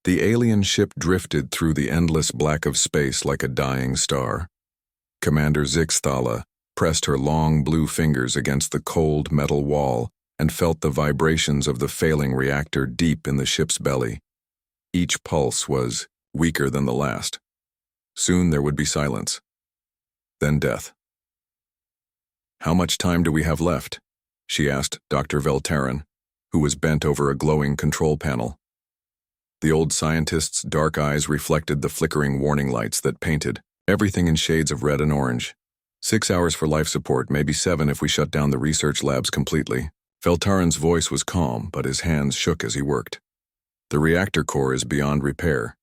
The alien ship drifted through the endless black of space like a dying star. Commander Zixthala pressed her long blue fingers against the cold metal wall and felt the vibrations of the failing reactor deep in the ship's belly. Each pulse was weaker than the last. Soon there would be silence. Then death. "How much time do we have left?" she asked Dr. Veltaran, who was bent over a glowing control panel. The old scientist's dark eyes reflected the flickering warning lights that painted everything in shades of red and orange. 6 hours for life support, maybe 7 if we shut down the research labs completely. Veltaran's voice was calm, but his hands shook as he worked. "The reactor core is beyond repair.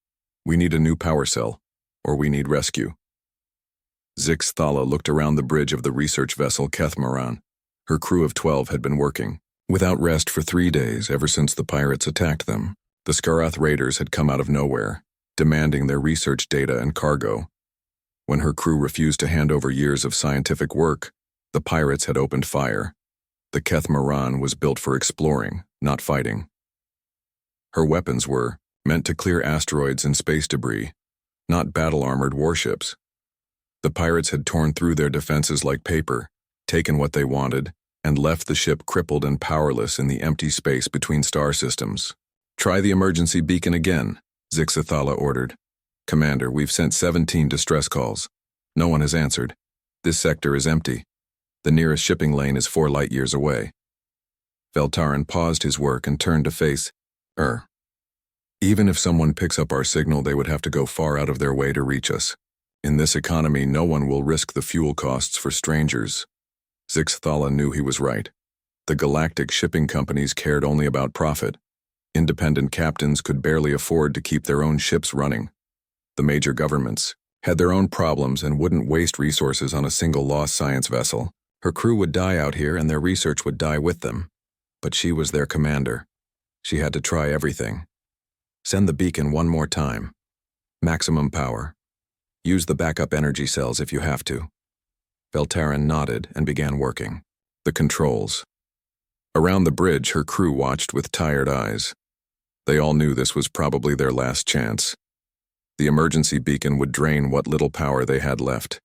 We need a new power cell, or we need rescue." Zixthala looked around the bridge of the research vessel Kethmaran. Her crew of 12 had been working without rest for 3 days ever since the pirates attacked them. The Skarath raiders had come out of nowhere, demanding their research data and cargo. When her crew refused to hand over years of scientific work, the pirates had opened fire. The Kethmaran was built for exploring, not fighting. Her weapons were meant to clear asteroids and space debris, not battle-armored warships. The pirates had torn through their defenses like paper, taken what they wanted, and left the ship crippled and powerless in the empty space between star systems. "Try the emergency beacon again," Zixthala ordered. "Commander, we've sent 17 distress calls. No one has answered. This sector is empty. The nearest shipping lane is 4 light-years away." Veltaran paused his work and turned to face Even if someone picks up our signal, they would have to go far out of their way to reach us. In this economy, no one will risk the fuel costs for strangers. Zixthala knew he was right. The galactic shipping companies cared only about profit. Independent captains could barely afford to keep their own ships running. The major governments had their own problems and wouldn't waste resources on a single lost science vessel. Her crew would die out here and their research would die with them. But she was their commander. She had to try everything. "Send the beacon one more time. Maximum power. Use the backup energy cells if you have to." Veltaran nodded and began working. The controls. Around the bridge, her crew watched with tired eyes. They all knew this was probably their last chance. The emergency beacon would drain what little power they had left.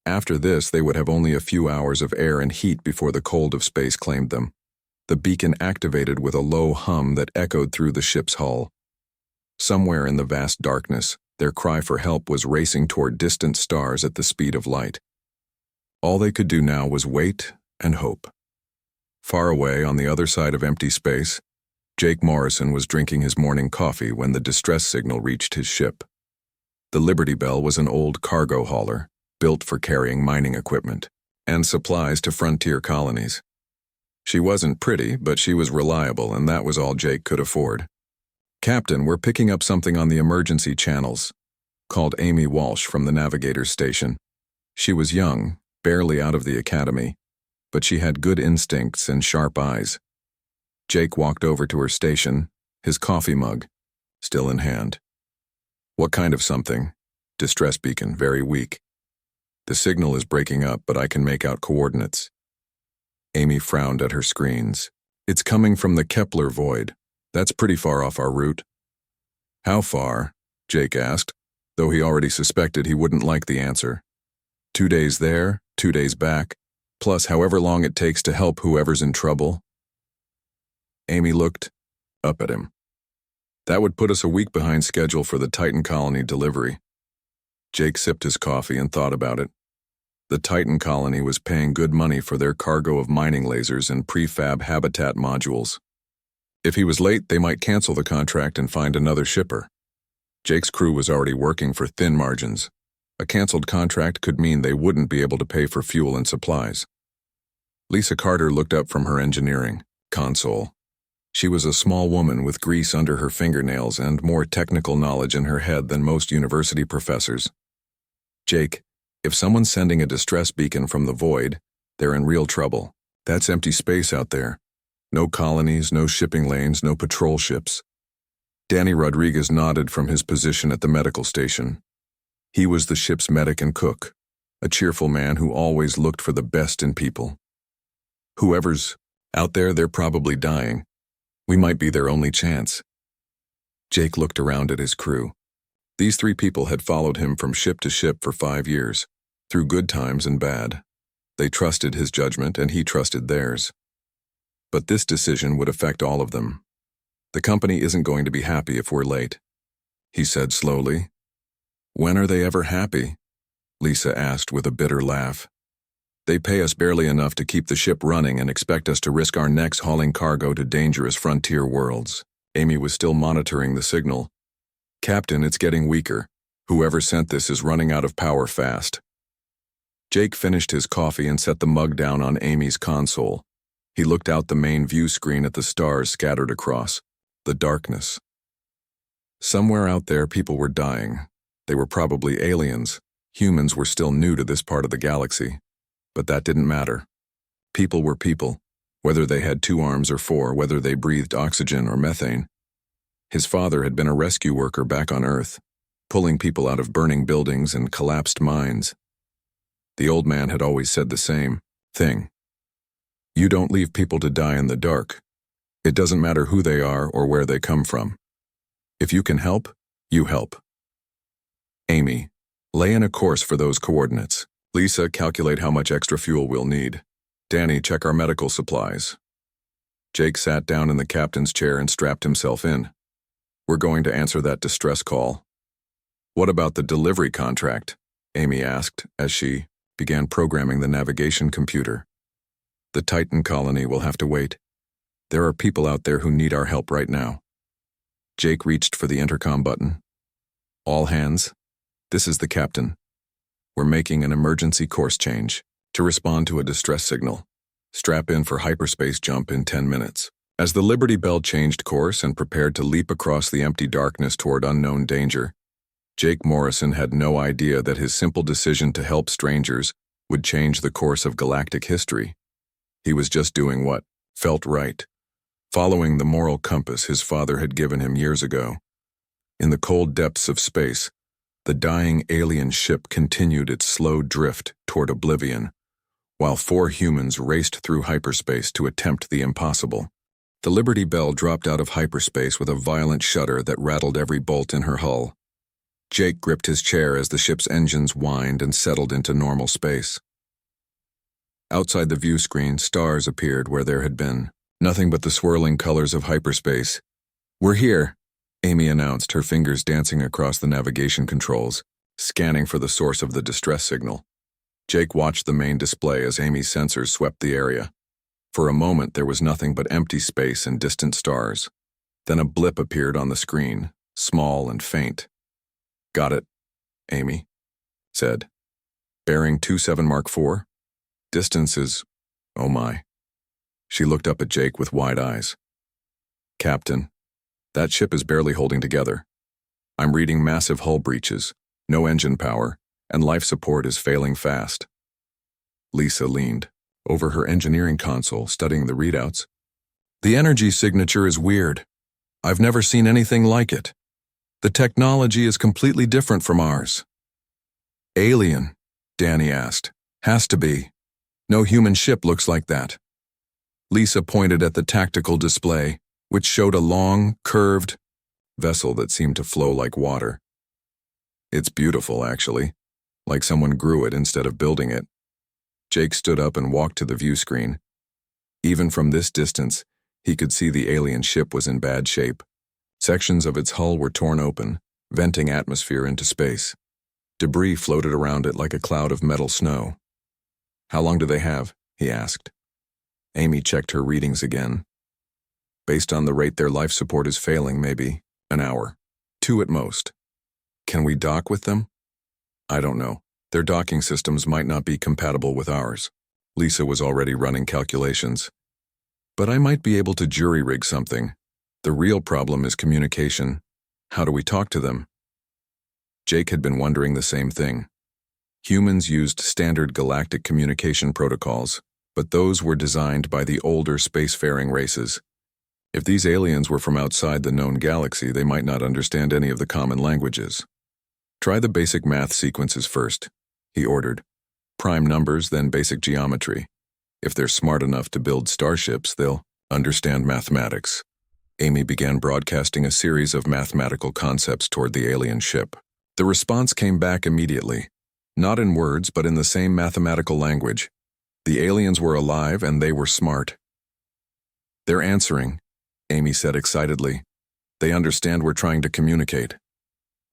After this, they would have only a few hours of air and heat before the cold of space claimed them. The beacon activated with a low hum that echoed through the ship's hull. Somewhere in the vast darkness, their cry for help was racing toward distant stars at the speed of light. All they could do now was wait and hope. Far away on the other side of empty space, Jake Morrison was drinking his morning coffee when the distress signal reached his ship. The Liberty Bell was an old cargo hauler, built for carrying mining equipment and supplies to frontier colonies. She wasn't pretty, but she was reliable, and that was all Jake could afford. "Captain, we're picking up something on the emergency channels," called Amy Walsh from the navigator's station. She was young, barely out of the academy, but she had good instincts and sharp eyes. Jake walked over to her station, his coffee mug still in hand. "What kind of something?" "Distress beacon, very weak. The signal is breaking up, but I can make out coordinates." Amy frowned at her screens. "It's coming from the Kepler void. That's pretty far off our route." "How far?" Jake asked, though he already suspected he wouldn't like the answer. 2 days there, 2 days back, plus however long it takes to help whoever's in trouble. Amy looked up at him. "That would put us a week behind schedule for the Titan colony delivery." Jake sipped his coffee and thought about it. The Titan colony was paying good money for their cargo of mining lasers and prefab habitat modules. If he was late, they might cancel the contract and find another shipper. Jake's crew was already working for thin margins. A canceled contract could mean they wouldn't be able to pay for fuel and supplies. Lisa Carter looked up from her engineering console. She was a small woman with grease under her fingernails and more technical knowledge in her head than most university professors. "Jake, if someone's sending a distress beacon from the void, they're in real trouble. That's empty space out there. No colonies, no shipping lanes, no patrol ships." Danny Rodriguez nodded from his position at the medical station. He was the ship's medic and cook, a cheerful man who always looked for the best in people. "Whoever's out there, they're probably dying. We might be their only chance." Jake looked around at his crew. These 3 people had followed him from ship to ship for 5 years, through good times and bad. They trusted his judgment and he trusted theirs. But this decision would affect all of them. The company isn't going to be happy if we're late, he said slowly. When are they ever happy? Lisa asked with a bitter laugh. They pay us barely enough to keep the ship running and expect us to risk our necks hauling cargo to dangerous frontier worlds. Amy was still monitoring the signal. Captain, it's getting weaker. Whoever sent this is running out of power fast. Jake finished his coffee and set the mug down on Amy's console. He looked out the main view screen at the stars scattered across the darkness. Somewhere out there, people were dying. They were probably aliens. Humans were still new to this part of the galaxy. But that didn't matter. People were people, whether they had 2 arms or 4, whether they breathed oxygen or methane. His father had been a rescue worker back on Earth, pulling people out of burning buildings and collapsed mines. The old man had always said the same thing. You don't leave people to die in the dark. It doesn't matter who they are or where they come from. If you can help, you help. Amy, lay in a course for those coordinates. Lisa, calculate how much extra fuel we'll need. Danny, check our medical supplies. Jake sat down in the captain's chair and strapped himself in. We're going to answer that distress call. What about the delivery contract? Amy asked as she began programming the navigation computer. The Titan colony will have to wait. There are people out there who need our help right now. Jake reached for the intercom button. All hands, this is the captain. We're making an emergency course change to respond to a distress signal. Strap in for hyperspace jump in 10 minutes. As the Liberty Bell changed course and prepared to leap across the empty darkness toward unknown danger, Jake Morrison had no idea that his simple decision to help strangers would change the course of galactic history. He was just doing what felt right, following the moral compass his father had given him years ago. In the cold depths of space, the dying alien ship continued its slow drift toward oblivion, while 4 humans raced through hyperspace to attempt the impossible. The Liberty Bell dropped out of hyperspace with a violent shudder that rattled every bolt in her hull. Jake gripped his chair as the ship's engines whined and settled into normal space. Outside the view screen, stars appeared where there had been nothing but the swirling colors of hyperspace. We're here, Amy announced, her fingers dancing across the navigation controls, scanning for the source of the distress signal. Jake watched the main display as Amy's sensors swept the area. For a moment, there was nothing but empty space and distant stars. Then a blip appeared on the screen, small and faint. Got it, Amy said. Bearing 27 Mark IV? Distance is, oh my. She looked up at Jake with wide eyes. Captain, that ship is barely holding together. I'm reading massive hull breaches, no engine power, and life support is failing fast. Lisa leaned over her engineering console, studying the readouts. The energy signature is weird. I've never seen anything like it. The technology is completely different from ours. Alien, Danny asked. Has to be. No human ship looks like that. Lisa pointed at the tactical display, which showed a long, curved vessel that seemed to flow like water. It's beautiful, actually, like someone grew it instead of building it. Jake stood up and walked to the view screen. Even from this distance, he could see the alien ship was in bad shape. Sections of its hull were torn open, venting atmosphere into space. Debris floated around it like a cloud of metal snow. How long do they have? He asked. Amy checked her readings again. Based on the rate their life support is failing, maybe an hour. 2 at most. Can we dock with them? I don't know. Their docking systems might not be compatible with ours. Lisa was already running calculations. But I might be able to jury-rig something. The real problem is communication. How do we talk to them? Jake had been wondering the same thing. Humans used standard galactic communication protocols, but those were designed by the older spacefaring races. If these aliens were from outside the known galaxy, they might not understand any of the common languages. Try the basic math sequences first, he ordered. Prime numbers, then basic geometry. If they're smart enough to build starships, they'll understand mathematics. Amy began broadcasting a series of mathematical concepts toward the alien ship. The response came back immediately, not in words but in the same mathematical language. The aliens were alive and they were smart. "They're answering," Amy said excitedly. "They understand we're trying to communicate."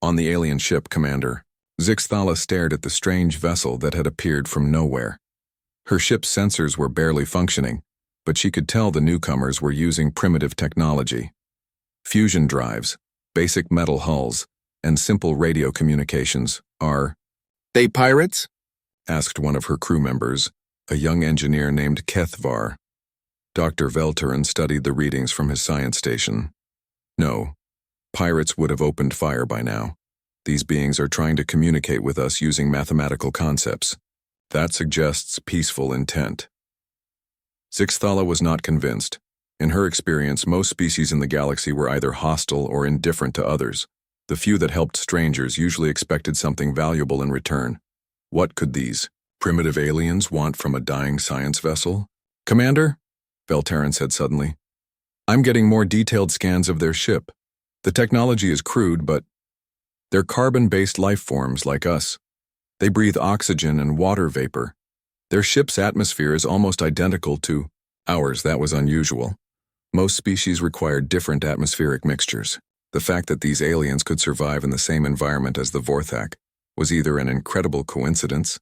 On the alien ship, Commander, Zixthala stared at the strange vessel that had appeared from nowhere. Her ship's sensors were barely functioning, but she could tell the newcomers were using primitive technology. Fusion drives, basic metal hulls, and simple radio communications. "Are they pirates?" asked one of her crew members, a young engineer named Kethvar. Dr. Velterin studied the readings from his science station. "No, pirates would have opened fire by now. These beings are trying to communicate with us using mathematical concepts. That suggests peaceful intent." Zixthala was not convinced. In her experience, most species in the galaxy were either hostile or indifferent to others. The few that helped strangers usually expected something valuable in return. What could these primitive aliens want from a dying science vessel? "Commander," Velterin said suddenly, "I'm getting more detailed scans of their ship. The technology is crude, but they're carbon-based life forms like us. They breathe oxygen and water vapor. Their ship's atmosphere is almost identical to ours." That was unusual. Most species required different atmospheric mixtures. The fact that these aliens could survive in the same environment as the Vorthak was either an incredible coincidence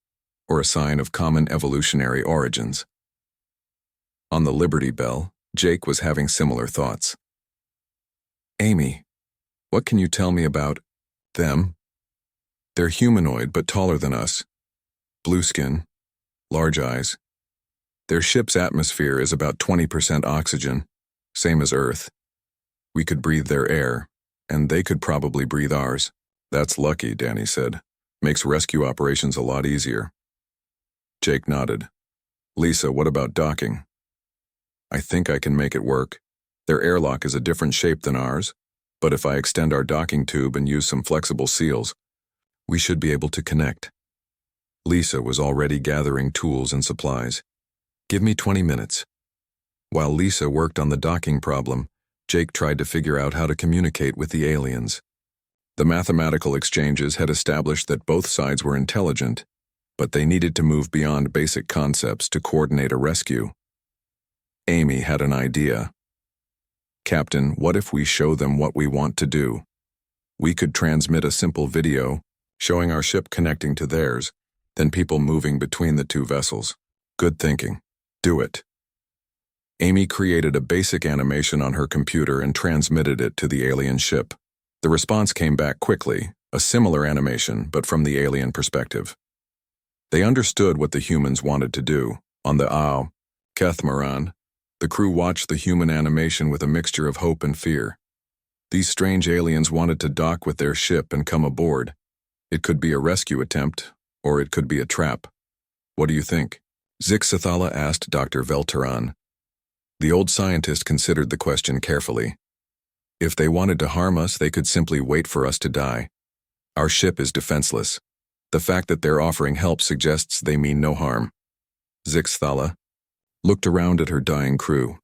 or a sign of common evolutionary origins. On the Liberty Bell, Jake was having similar thoughts. "Amy, what can you tell me about them? They're humanoid but taller than us. Blue skin, large eyes. Their ship's atmosphere is about 20% oxygen, same as Earth. We could breathe their air, and they could probably breathe ours." "That's lucky," Danny said. "Makes rescue operations a lot easier." Jake nodded. "Lisa, what about docking?" "I think I can make it work. Their airlock is a different shape than ours, but if I extend our docking tube and use some flexible seals, we should be able to connect." Lisa was already gathering tools and supplies. "Give me 20 minutes." While Lisa worked on the docking problem, Jake tried to figure out how to communicate with the aliens. The mathematical exchanges had established that both sides were intelligent, but they needed to move beyond basic concepts to coordinate a rescue. Amy had an idea. "Captain, what if we show them what we want to do? We could transmit a simple video showing our ship connecting to theirs, then people moving between the two vessels." "Good thinking. Do it." Amy created a basic animation on her computer and transmitted it to the alien ship. The response came back quickly, a similar animation, but from the alien perspective. They understood what the humans wanted to do. On the Kethmaran, the crew watched the human animation with a mixture of hope and fear. These strange aliens wanted to dock with their ship and come aboard. It could be a rescue attempt, or it could be a trap. "What do you think?" Zixthala asked Dr. Velterin. The old scientist considered the question carefully. "If they wanted to harm us, they could simply wait for us to die. Our ship is defenseless. The fact that they're offering help suggests they mean no harm." Zixthala looked around at her dying crew.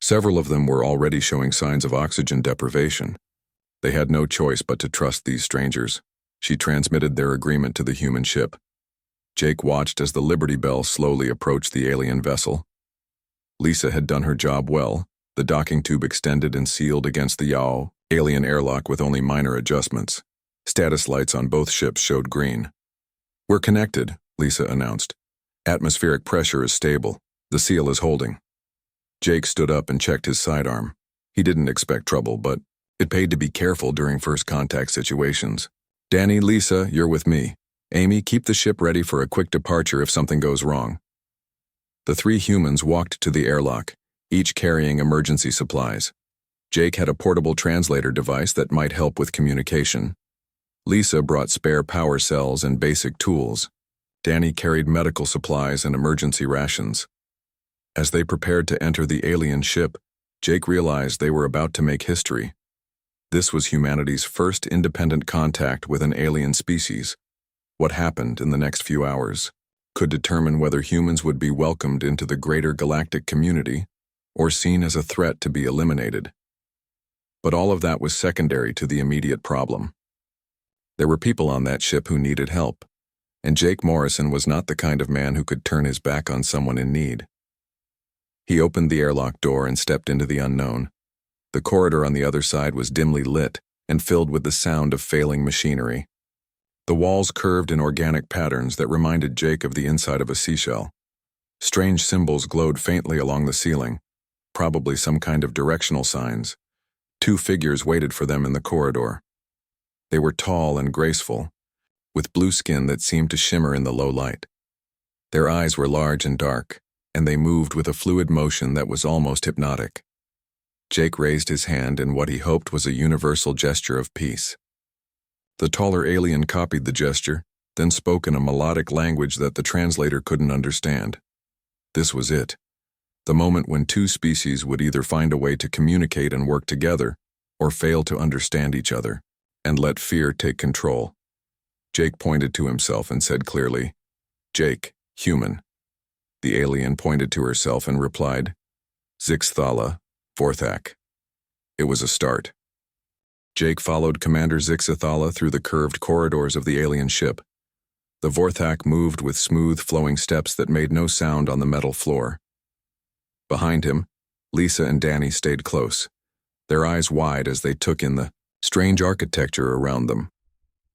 Several of them were already showing signs of oxygen deprivation. They had no choice but to trust these strangers. She transmitted their agreement to the human ship. Jake watched as the Liberty Bell slowly approached the alien vessel. Lisa had done her job well. The docking tube extended and sealed against the alien airlock with only minor adjustments. Status lights on both ships showed green. "We're connected," Lisa announced. "Atmospheric pressure is stable. The seal is holding." Jake stood up and checked his sidearm. He didn't expect trouble, but it paid to be careful during first contact situations. "Danny, Lisa, you're with me. Amy, keep the ship ready for a quick departure if something goes wrong." The three humans walked to the airlock, each carrying emergency supplies. Jake had a portable translator device that might help with communication. Lisa brought spare power cells and basic tools. Danny carried medical supplies and emergency rations. As they prepared to enter the alien ship, Jake realized they were about to make history. This was humanity's first independent contact with an alien species. What happened in the next few hours could determine whether humans would be welcomed into the greater galactic community or seen as a threat to be eliminated. But all of that was secondary to the immediate problem. There were people on that ship who needed help, and Jake Morrison was not the kind of man who could turn his back on someone in need. He opened the airlock door and stepped into the unknown. The corridor on the other side was dimly lit and filled with the sound of failing machinery. The walls curved in organic patterns that reminded Jake of the inside of a seashell. Strange symbols glowed faintly along the ceiling, probably some kind of directional signs. 2 figures waited for them in the corridor. They were tall and graceful, with blue skin that seemed to shimmer in the low light. Their eyes were large and dark, and they moved with a fluid motion that was almost hypnotic. Jake raised his hand in what he hoped was a universal gesture of peace. The taller alien copied the gesture, then spoke in a melodic language that the translator couldn't understand. This was it. The moment when 2 species would either find a way to communicate and work together, or fail to understand each other, and let fear take control. Jake pointed to himself and said clearly, "Jake, human." The alien pointed to herself and replied, "Zixthala, Vorthak." It was a start. Jake followed Commander Zixthala through the curved corridors of the alien ship. The Vorthak moved with smooth, flowing steps that made no sound on the metal floor. Behind him, Lisa and Danny stayed close, their eyes wide as they took in the strange architecture around them.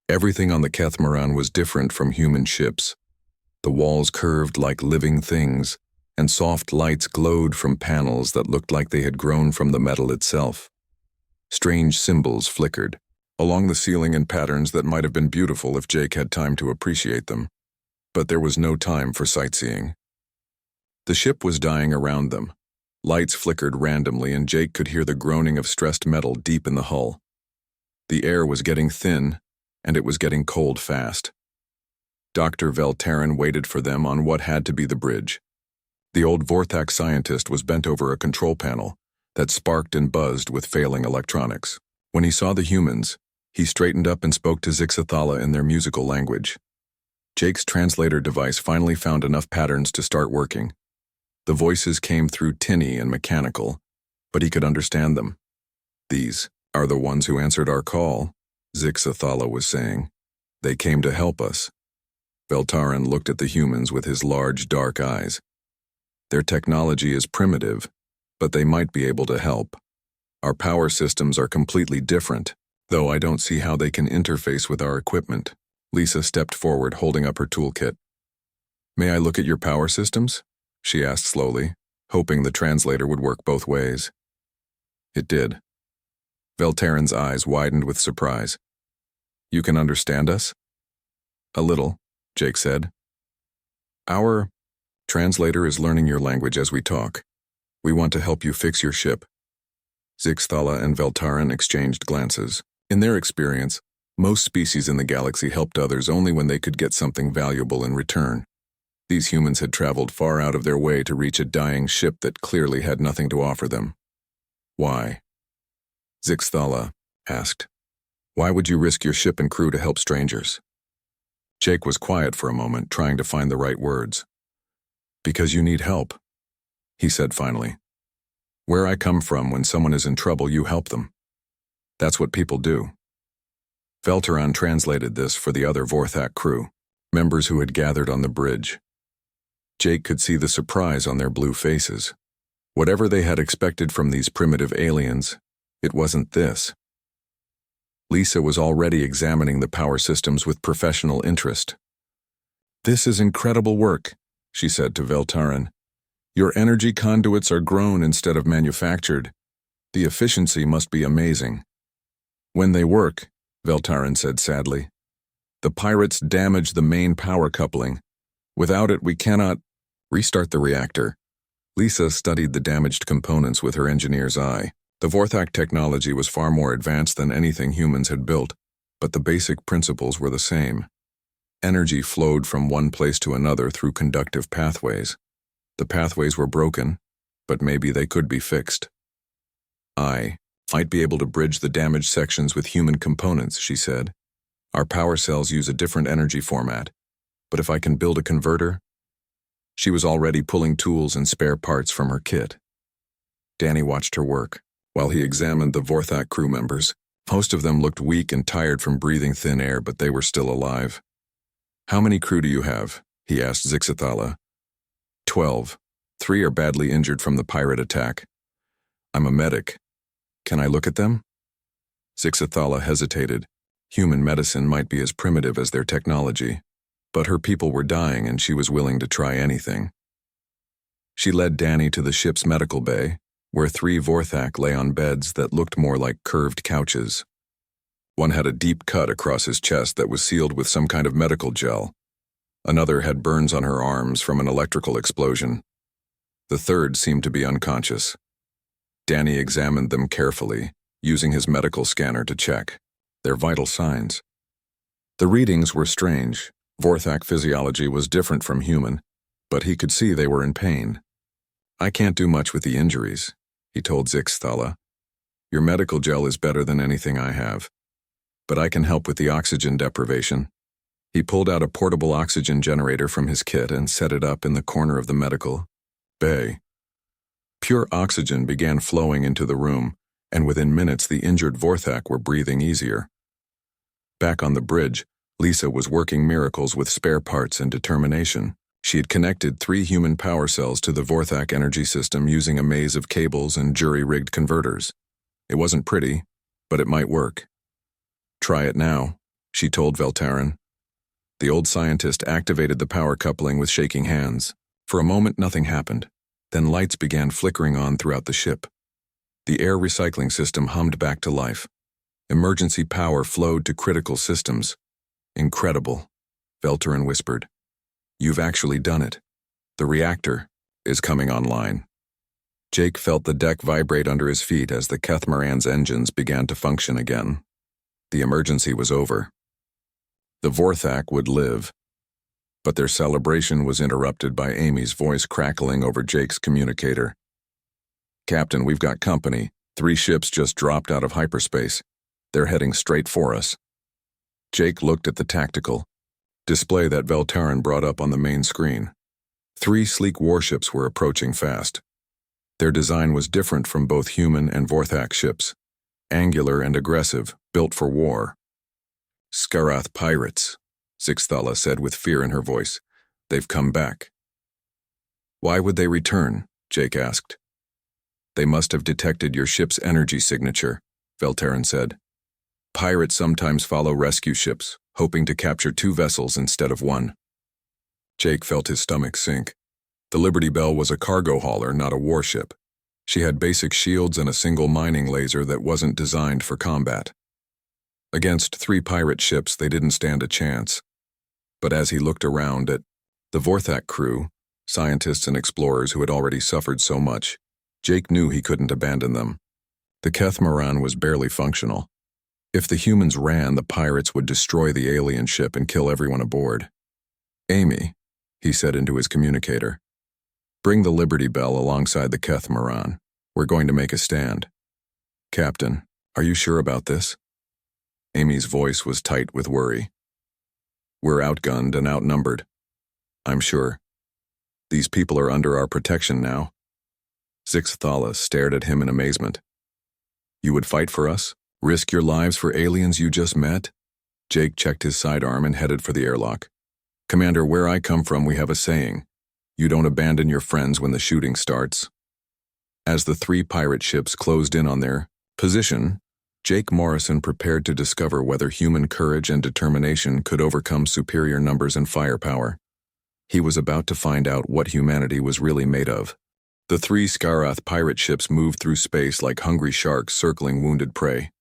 Everything on the Kethmaran was different from human ships. The walls curved like living things, and soft lights glowed from panels that looked like they had grown from the metal itself. Strange symbols flickered along the ceiling in patterns that might have been beautiful if Jake had time to appreciate them. But there was no time for sightseeing. The ship was dying around them. Lights flickered randomly, and Jake could hear the groaning of stressed metal deep in the hull. The air was getting thin, and it was getting cold fast. Dr. Veltarin waited for them on what had to be the bridge. The old Vorthak scientist was bent over a control panel that sparked and buzzed with failing electronics. When he saw the humans, he straightened up and spoke to Zixthala in their musical language. Jake's translator device finally found enough patterns to start working. The voices came through tinny and mechanical, but he could understand them. "These are the ones who answered our call," Zixthala was saying. "They came to help us." Veltarin looked at the humans with his large, dark eyes. "Their technology is primitive, but they might be able to help. Our power systems are completely different, though I don't see how they can interface with our equipment." Lisa stepped forward, holding up her toolkit. "May I look at your power systems?" she asked slowly, hoping the translator would work both ways. It did. Veltarin's eyes widened with surprise. "You can understand us?" "A little," Jake said. "Our translator is learning your language as we talk. We want to help you fix your ship." Zixthala and Veltarin exchanged glances. In their experience, most species in the galaxy helped others only when they could get something valuable in return. These humans had traveled far out of their way to reach a dying ship that clearly had nothing to offer them. "Why?" Zixthala asked. "Why would you risk your ship and crew to help strangers?" Jake was quiet for a moment, trying to find the right words. "Because you need help," he said finally. "Where I come from, when someone is in trouble, you help them. That's what people do." Veltarin translated this for the other Vorthak crew, members who had gathered on the bridge. Jake could see the surprise on their blue faces. Whatever they had expected from these primitive aliens, it wasn't this. Lisa was already examining the power systems with professional interest. "This is incredible work," she said to Veltarin. "Your energy conduits are grown instead of manufactured. The efficiency must be amazing." "When they work," Veltarin said sadly, "the pirates damage the main power coupling. Without it, we cannot restart the reactor." Lisa studied the damaged components with her engineer's eye. The Vorthak technology was far more advanced than anything humans had built, but the basic principles were the same. Energy flowed from one place to another through conductive pathways. The pathways were broken, but maybe they could be fixed. "I might be able to bridge the damaged sections with human components," she said. "Our power cells use a different energy format, but if I can build a converter..." She was already pulling tools and spare parts from her kit. Danny watched her work. while he examined the Vorthak crew members. Most of them looked weak and tired from breathing thin air, but they were still alive. "How many crew do you have?" he asked Zixathala. 12. 3 are badly injured from the pirate attack. I'm a medic. Can I look at them? Zixathala hesitated. Human medicine might be as primitive as their technology, but her people were dying and she was willing to try anything. She led Danny to the ship's medical bay, where 3 Vorthak lay on beds that looked more like curved couches. One had a deep cut across his chest that was sealed with some kind of medical gel. Another had burns on her arms from an electrical explosion. The third seemed to be unconscious. Danny examined them carefully, using his medical scanner to check their vital signs. The readings were strange. Vorthak physiology was different from human, but he could see they were in pain. "I can't do much with the injuries," he told Zixathala. "Your medical gel is better than anything I have, but I can help with the oxygen deprivation." He pulled out a portable oxygen generator from his kit and set it up in the corner of the medical bay. Pure oxygen began flowing into the room, and within minutes the injured Vorthak were breathing easier. Back on the bridge, Lisa was working miracles with spare parts and determination. She had connected 3 human power cells to the Vorthak energy system using a maze of cables and jury-rigged converters. It wasn't pretty, but it might work. "Try it now," she told Veltarin. The old scientist activated the power coupling with shaking hands. For a moment, nothing happened. Then lights began flickering on throughout the ship. The air recycling system hummed back to life. Emergency power flowed to critical systems. "Incredible," Veltarin whispered. "You've actually done it. The reactor is coming online." Jake felt the deck vibrate under his feet as the Kethmaran's engines began to function again. The emergency was over. The Vorthak would live. But their celebration was interrupted by Amy's voice crackling over Jake's communicator. "Captain, we've got company. 3 ships just dropped out of hyperspace. They're heading straight for us." Jake looked at the tactical display that Veltarin brought up on the main screen. 3 sleek warships were approaching fast. Their design was different from both human and Vorthak ships. Angular and aggressive, built for war. "Skarath pirates," Zixathala said with fear in her voice. "They've come back." "Why would they return?" Jake asked. "They must have detected your ship's energy signature," Veltarin said. "Pirates sometimes follow rescue ships, hoping to capture 2 vessels instead of 1. Jake felt his stomach sink. The Liberty Bell was a cargo hauler, not a warship. She had basic shields and a single mining laser that wasn't designed for combat. Against 3 pirate ships, they didn't stand a chance. But as he looked around at the Vorthak crew, scientists and explorers who had already suffered so much, Jake knew he couldn't abandon them. The Kethmaran was barely functional. If the humans ran, the pirates would destroy the alien ship and kill everyone aboard. "Amy," he said into his communicator, "bring the Liberty Bell alongside the Kethmaran. We're going to make a stand." "Captain, are you sure about this?" Amy's voice was tight with worry. "We're outgunned and outnumbered. I'm sure. These people are under our protection now." Zixathala stared at him in amazement. "You would fight for us? Risk your lives for aliens you just met?" Jake checked his sidearm and headed for the airlock. "Commander, where I come from we have a saying. You don't abandon your friends when the shooting starts." As the 3 pirate ships closed in on their position, Jake Morrison prepared to discover whether human courage and determination could overcome superior numbers and firepower. He was about to find out what humanity was really made of. The 3 Skarath pirate ships moved through space like hungry sharks circling wounded prey.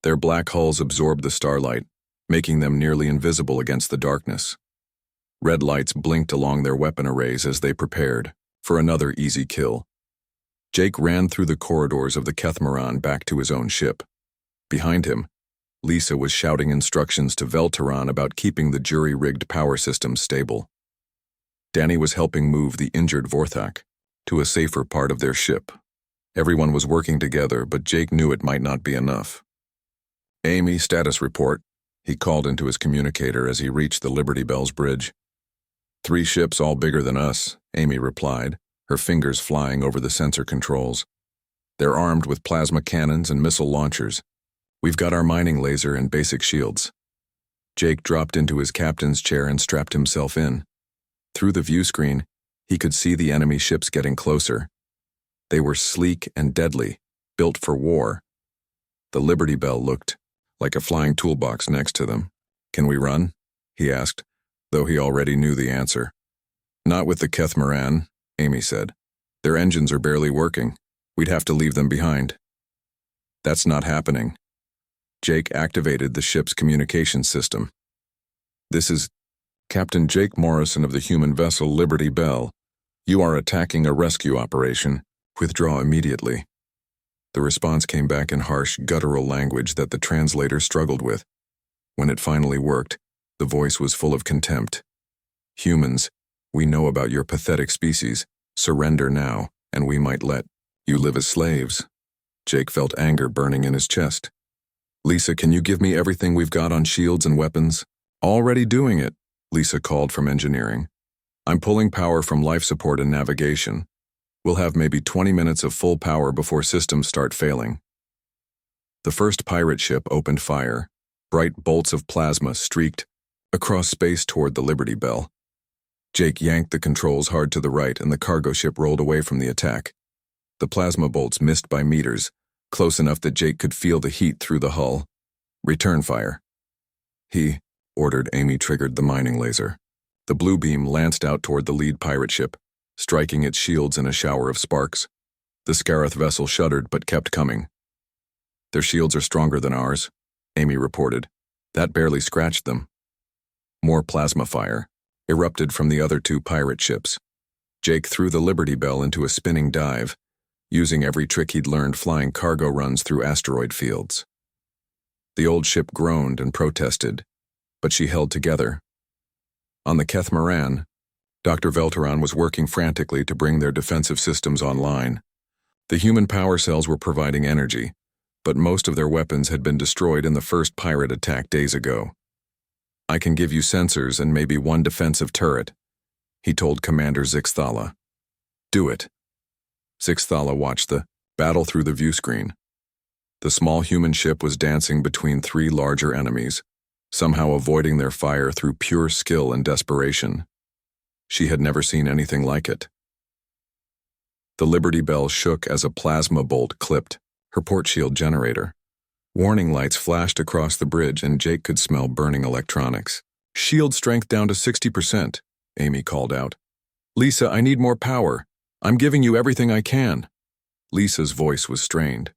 Their black hulls absorbed the starlight, making them nearly invisible against the darkness. Red lights blinked along their weapon arrays as they prepared for another easy kill. Jake ran through the corridors of the Kethmaran back to his own ship. Behind him, Lisa was shouting instructions to Veltarin about keeping the jury-rigged power system stable. Danny was helping move the injured Vorthak to a safer part of their ship. Everyone was working together, but Jake knew it might not be enough. "Amy, status report," he called into his communicator as he reached the Liberty Bell's bridge. 3 ships all bigger than us," Amy replied, her fingers flying over the sensor controls. They're armed with plasma cannons and missile launchers. We've got our mining laser and basic shields. Jake dropped into his captain's chair and strapped himself in. Through the view screen, he could see the enemy ships getting closer. They were sleek and deadly, built for war. The Liberty Bell looked like a flying toolbox next to them. "Can we run?" he asked, though he already knew the answer. "Not with the Catamaran," Amy said. "Their engines are barely working. We'd have to leave them behind." "That's not happening." Jake activated the ship's communication system. "This is Captain Jake Morrison of the human vessel Liberty Bell. You are attacking a rescue operation. Withdraw immediately." The response came back in harsh, guttural language that the translator struggled with. When it finally worked, the voice was full of contempt. "Humans, we know about your pathetic species. Surrender now, and we might let you live as slaves." Jake felt anger burning in his chest. "Lisa, can you give me everything we've got on shields and weapons?" "Already doing it," Lisa called from engineering. "I'm pulling power from life support and navigation. We'll have maybe 20 minutes of full power before systems start failing." The first pirate ship opened fire. Bright bolts of plasma streaked across space toward the Liberty Bell. Jake yanked the controls hard to the right and the cargo ship rolled away from the attack. The plasma bolts missed by meters, close enough that Jake could feel the heat through the hull. "Return fire." He ordered. Amy triggered the mining laser. The blue beam lanced out toward the lead pirate ship, striking its shields in a shower of sparks. The Scarith vessel shuddered but kept coming. "Their shields are stronger than ours," Amy reported. "That barely scratched them." More plasma fire erupted from the other two pirate ships. Jake threw the Liberty Bell into a spinning dive, using every trick he'd learned flying cargo runs through asteroid fields. The old ship groaned and protested, but she held together. On the Catamaran, Dr. Velteron was working frantically to bring their defensive systems online. The human power cells were providing energy, but most of their weapons had been destroyed in the first pirate attack days ago. "I can give you sensors and maybe one defensive turret," he told Commander Zixthala. "Do it." Zixthala watched the battle through the view screen. The small human ship was dancing between three larger enemies, somehow avoiding their fire through pure skill and desperation. She had never seen anything like it. The Liberty Bell shook as a plasma bolt clipped her port shield generator. Warning lights flashed across the bridge and Jake could smell burning electronics. "Shield strength down to 60%, Amy called out. "Lisa, I need more power. I'm giving you everything I can." Lisa's voice was strained.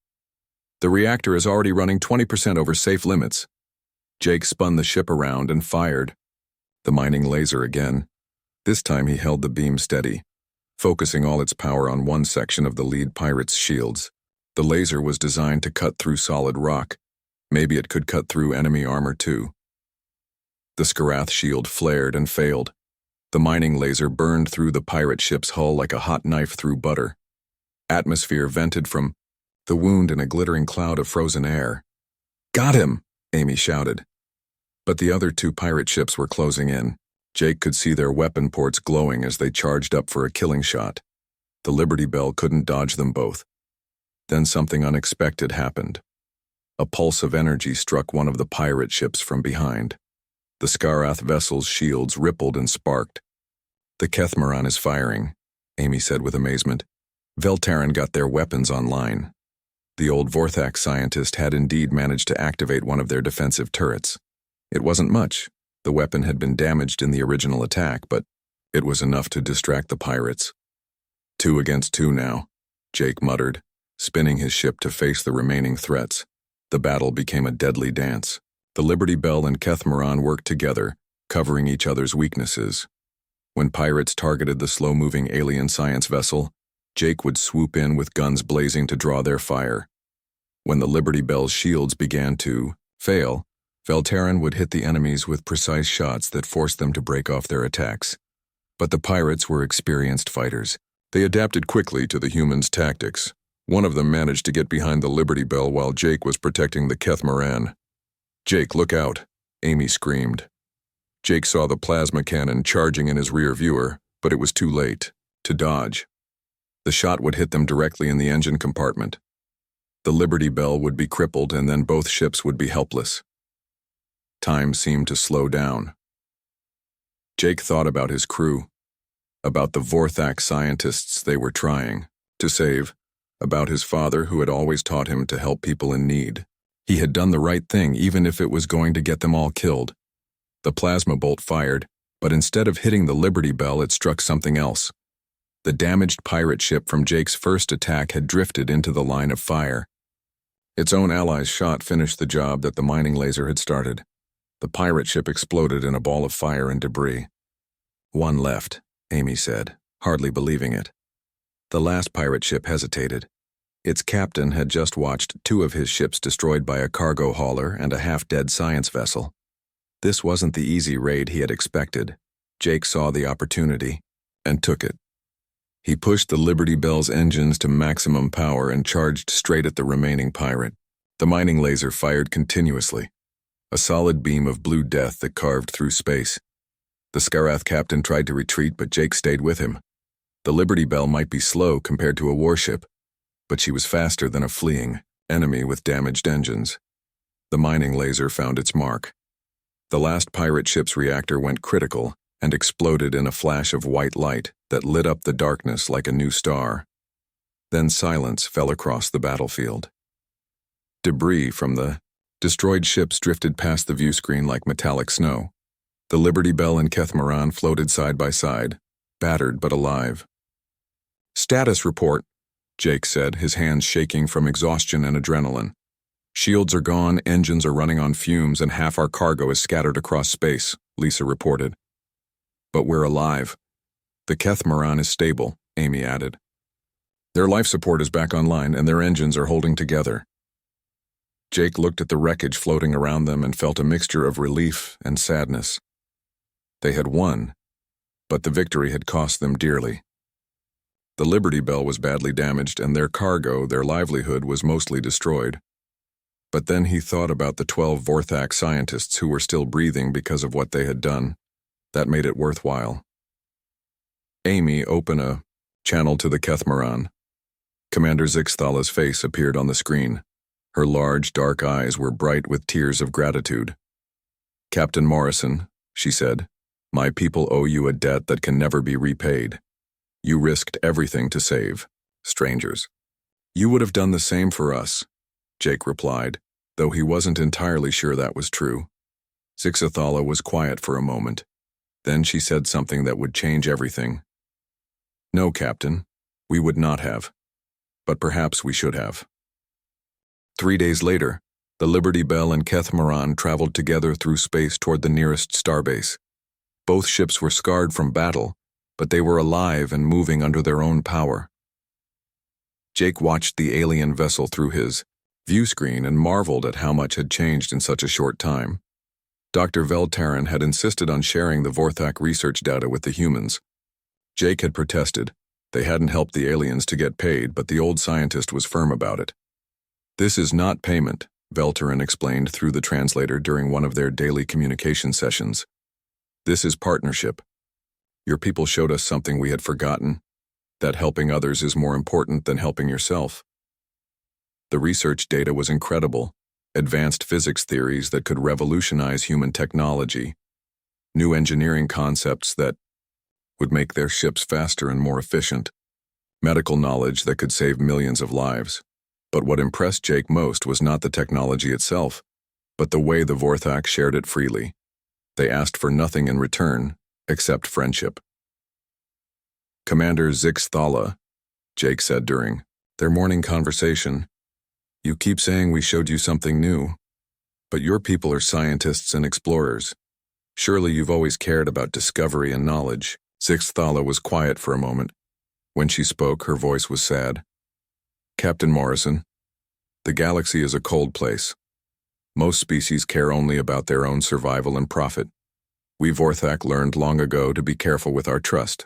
"The reactor is already running 20% over safe limits." Jake spun the ship around and fired the mining laser again. This time he held the beam steady, focusing all its power on one section of the lead pirate's shields. The laser was designed to cut through solid rock. Maybe it could cut through enemy armor too. The Scarith shield flared and failed. The mining laser burned through the pirate ship's hull like a hot knife through butter. Atmosphere vented from the wound in a glittering cloud of frozen air. "Got him!" Amy shouted. But the other two pirate ships were closing in. Jake could see their weapon ports glowing as they charged up for a killing shot. The Liberty Bell couldn't dodge them both. Then something unexpected happened. A pulse of energy struck one of the pirate ships from behind. The Scarith vessel's shields rippled and sparked. "The Catamaran is firing," Amy said with amazement. Velteron got their weapons online. The old Vorthax scientist had indeed managed to activate one of their defensive turrets. It wasn't much. The weapon had been damaged in the original attack, but it was enough to distract the pirates. 2 against 2 now, Jake muttered, spinning his ship to face the remaining threats. The battle became a deadly dance. The Liberty Bell and Catamaran worked together, covering each other's weaknesses. When pirates targeted the slow-moving alien science vessel, Jake would swoop in with guns blazing to draw their fire. When the Liberty Bell's shields began to fail, Velteron would hit the enemies with precise shots that forced them to break off their attacks. But the pirates were experienced fighters. They adapted quickly to the humans' tactics. One of them managed to get behind the Liberty Bell while Jake was protecting the Catamaran. "Jake, look out," Amy screamed. Jake saw the plasma cannon charging in his rear viewer, but it was too late to dodge. The shot would hit them directly in the engine compartment. The Liberty Bell would be crippled and then both ships would be helpless. Time seemed to slow down. Jake thought about his crew, about the Vorthak scientists they were trying to save, about his father who had always taught him to help people in need. He had done the right thing even if it was going to get them all killed. The plasma bolt fired, but instead of hitting the Liberty Bell, it struck something else. The damaged pirate ship from Jake's first attack had drifted into the line of fire. Its own allies' shot finished the job that the mining laser had started. The pirate ship exploded in a ball of fire and debris. "One left," Amy said, hardly believing it. The last pirate ship hesitated. Its captain had just watched 2 of his ships destroyed by a cargo hauler and a half-dead science vessel. This wasn't the easy raid he had expected. Jake saw the opportunity and took it. He pushed the Liberty Bell's engines to maximum power and charged straight at the remaining pirate. The mining laser fired continuously, a solid beam of blue death that carved through space. The Skarath captain tried to retreat, but Jake stayed with him. The Liberty Bell might be slow compared to a warship, but she was faster than a fleeing enemy with damaged engines. The mining laser found its mark. The last pirate ship's reactor went critical and exploded in a flash of white light that lit up the darkness like a new star. Then silence fell across the battlefield. Debris from the destroyed ships drifted past the view screen like metallic snow. The Liberty Bell and Kethmaran floated side by side, battered but alive. "Status report," Jake said, his hands shaking from exhaustion and adrenaline. "Shields are gone, engines are running on fumes, and half our cargo is scattered across space," Lisa reported. "But we're alive. The Kethmaran is stable," Amy added. "Their life support is back online, and their engines are holding together." Jake looked at the wreckage floating around them and felt a mixture of relief and sadness. They had won, but the victory had cost them dearly. The Liberty Bell was badly damaged, and their cargo, their livelihood, was mostly destroyed. But then he thought about the 12 Vorthak scientists who were still breathing because of what they had done. That made it worthwhile. Amy opened a channel to the Kethmaran. Commander Zixthala's face appeared on the screen. Her large, dark eyes were bright with tears of gratitude. "Captain Morrison," she said, "my people owe you a debt that can never be repaid. You risked everything to save strangers." "You would have done the same for us," Jake replied, though he wasn't entirely sure that was true. Zixthala was quiet for a moment. Then she said something that would change everything. "No, Captain, we would not have. But perhaps we should have." 3 days later, the Liberty Bell and Kethmaran traveled together through space toward the nearest starbase. Both ships were scarred from battle, but they were alive and moving under their own power. Jake watched the alien vessel through his view screen and marveled at how much had changed in such a short time. Dr. Veltaran had insisted on sharing the Vorthak research data with the humans. Jake had protested. They hadn't helped the aliens to get paid, but the old scientist was firm about it. "This is not payment," Veltaran explained through the translator during one of their daily communication sessions. "This is partnership. Your people showed us something we had forgotten, that helping others is more important than helping yourself." The research data was incredible. Advanced physics theories that could revolutionize human technology, new engineering concepts that would make their ships faster and more efficient, medical knowledge that could save millions of lives. But what impressed Jake most was not the technology itself, but the way the Vorthak shared it freely. They asked for nothing in return, except friendship. "Commander Zixthala," Jake said during their morning conversation, "you keep saying we showed you something new, but your people are scientists and explorers. Surely you've always cared about discovery and knowledge." Zixthala was quiet for a moment. When she spoke, her voice was sad. "Captain Morrison, the galaxy is a cold place. Most species care only about their own survival and profit. We Vorthak learned long ago to be careful with our trust.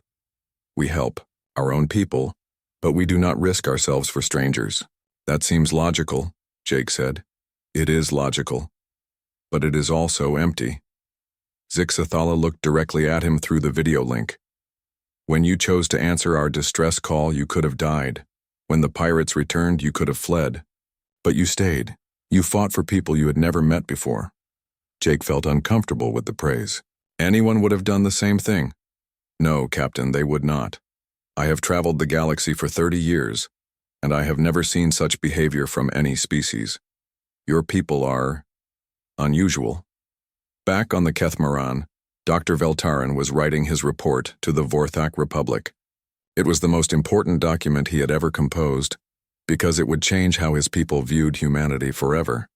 We help our own people, but we do not risk ourselves for strangers." "That seems logical," Jake said. "It is logical, but it is also empty." Zixthala looked directly at him through the video link. "When you chose to answer our distress call, you could have died. When the pirates returned, you could have fled. But you stayed. You fought for people you had never met before. Jake felt uncomfortable with the praise. Anyone would have done the same thing. No, Captain, they would not. I have traveled the galaxy for 30 years, and I have never seen such behavior from any species. Your people are unusual. Back on the Kethmaran, Dr. Veltaran was writing his report to the Vorthak Republic. It was the most important document he had ever composed, because it would change how his people viewed humanity forever.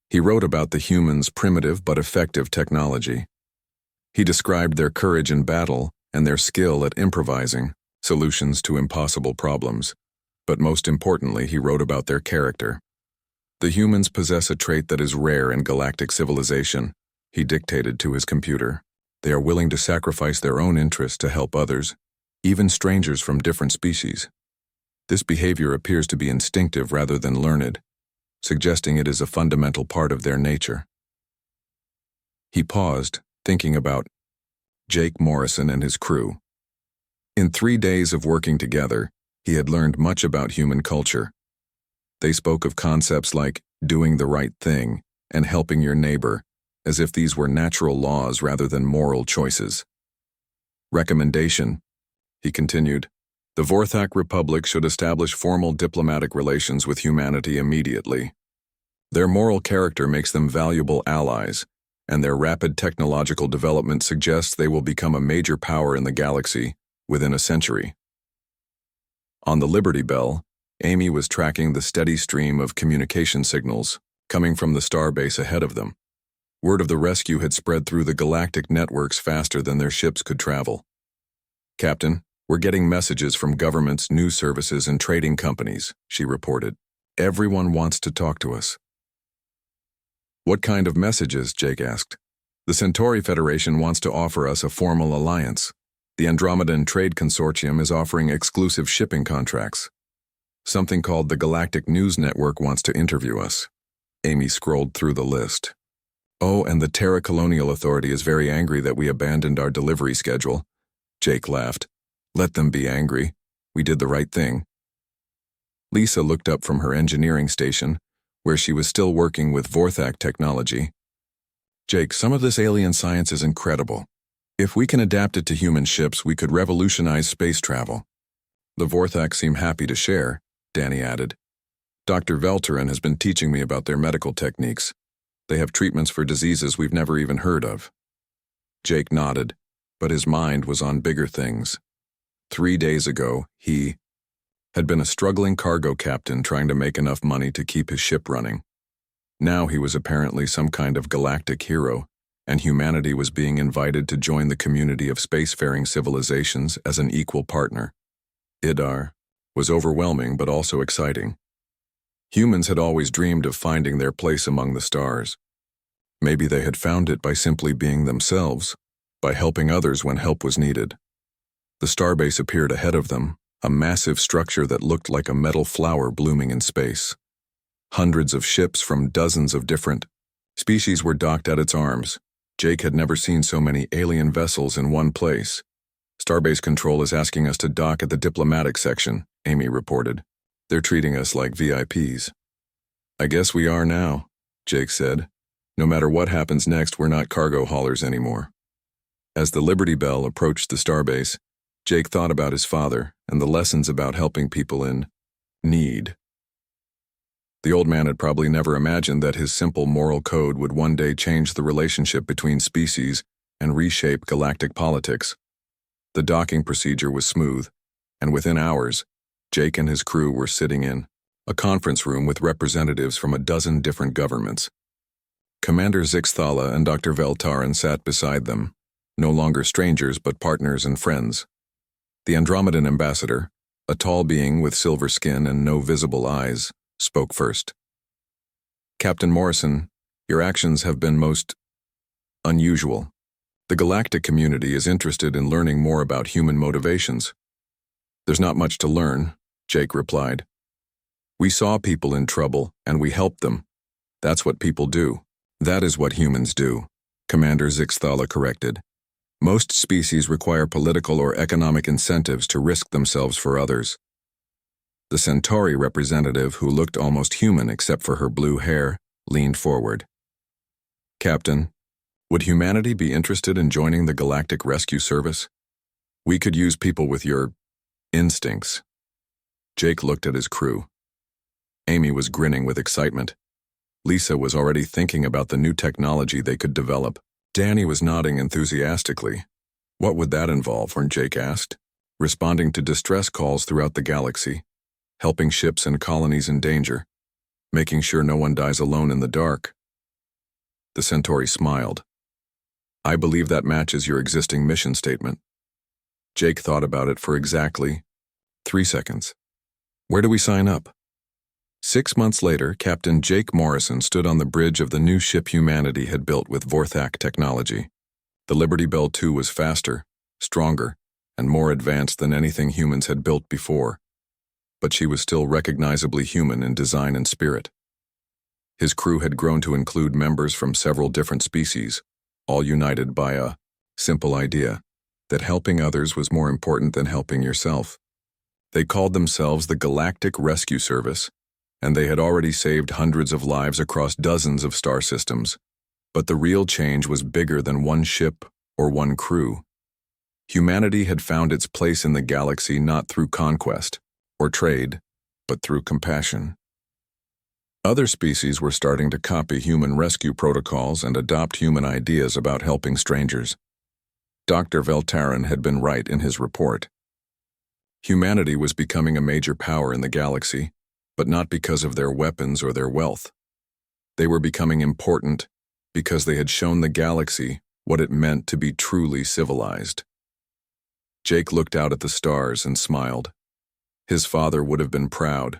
He wrote about the humans' primitive but effective technology. He described their courage in battle and their skill at improvising solutions to impossible problems. But most importantly, he wrote about their character. The humans possess a trait that is rare in galactic civilization, he dictated to his computer. They are willing to sacrifice their own interests to help others, even strangers from different species. This behavior appears to be instinctive rather than learned, suggesting it is a fundamental part of their nature. He paused, thinking about Jake Morrison and his crew. In 3 days of working together, he had learned much about human culture. They spoke of concepts like doing the right thing and helping your neighbor, as if these were natural laws rather than moral choices. Recommendation, he continued, the Vorthak Republic should establish formal diplomatic relations with humanity immediately. Their moral character makes them valuable allies, and their rapid technological development suggests they will become a major power in the galaxy within a century. On the Liberty Bell, Amy was tracking the steady stream of communication signals coming from the starbase ahead of them. Word of the rescue had spread through the galactic networks faster than their ships could travel. Captain, we're getting messages from governments, news services, and trading companies, she reported. Everyone wants to talk to us. What kind of messages? Jake asked. The Centauri Federation wants to offer us a formal alliance. The Andromedan Trade Consortium is offering exclusive shipping contracts. Something called the Galactic News Network wants to interview us. Amy scrolled through the list. Oh, and the Terra Colonial Authority is very angry that we abandoned our delivery schedule. Jake laughed. Let them be angry. We did the right thing. Lisa looked up from her engineering station, where she was still working with Vorthak technology. Jake, some of this alien science is incredible. If we can adapt it to human ships, we could revolutionize space travel. The Vorthak seem happy to share, Danny added. Dr. Veltaran has been teaching me about their medical techniques. They have treatments for diseases we've never even heard of. Jake nodded, but his mind was on bigger things. 3 days ago, he had been a struggling cargo captain trying to make enough money to keep his ship running. Now he was apparently some kind of galactic hero, and humanity was being invited to join the community of spacefaring civilizations as an equal partner. Idar was overwhelming but also exciting. Humans had always dreamed of finding their place among the stars. Maybe they had found it by simply being themselves, by helping others when help was needed. The starbase appeared ahead of them, a massive structure that looked like a metal flower blooming in space. Hundreds of ships from dozens of different species were docked at its arms. Jake had never seen so many alien vessels in one place. Starbase Control is asking us to dock at the diplomatic section, Amy reported. They're treating us like VIPs. I guess we are now, Jake said. No matter what happens next, we're not cargo haulers anymore. As the Liberty Bell approached the starbase, Jake thought about his father and the lessons about helping people in need. The old man had probably never imagined that his simple moral code would one day change the relationship between species and reshape galactic politics. The docking procedure was smooth, and within hours, Jake and his crew were sitting in a conference room with representatives from a dozen different governments. Commander Zixthala and Dr. Veltaran sat beside them, no longer strangers but partners and friends. The Andromedan ambassador, a tall being with silver skin and no visible eyes, spoke first. Captain Morrison, your actions have been most unusual. The galactic community is interested in learning more about human motivations. There's not much to learn, Jake replied. We saw people in trouble and we helped them. That's what people do. That is what humans do, Commander Zixthala corrected. Most species require political or economic incentives to risk themselves for others. The Centauri representative, who looked almost human except for her blue hair, leaned forward. "Captain, would humanity be interested in joining the Galactic Rescue Service? We could use people with your instincts." Jake looked at his crew. Amy was grinning with excitement. Lisa was already thinking about the new technology they could develop. Danny was nodding enthusiastically. What would that involve, when Jake asked? Responding to distress calls throughout the galaxy, helping ships and colonies in danger, making sure no one dies alone in the dark. The Centauri smiled. "I believe that matches your existing mission statement." Jake thought about it for exactly 3 seconds. "Where do we sign up?" 6 months later, Captain Jake Morrison stood on the bridge of the new ship humanity had built with Vorthak technology. The Liberty Bell II was faster, stronger, and more advanced than anything humans had built before. But she was still recognizably human in design and spirit. His crew had grown to include members from several different species, all united by a simple idea that helping others was more important than helping yourself. They called themselves the Galactic Rescue Service, and they had already saved hundreds of lives across dozens of star systems. But the real change was bigger than one ship or one crew. Humanity had found its place in the galaxy not through conquest or trade, but through compassion. Other species were starting to copy human rescue protocols and adopt human ideas about helping strangers. Dr. Veltaran had been right in his report. Humanity was becoming a major power in the galaxy, but not because of their weapons or their wealth. They were becoming important because they had shown the galaxy what it meant to be truly civilized. Jake looked out at the stars and smiled. His father would have been proud.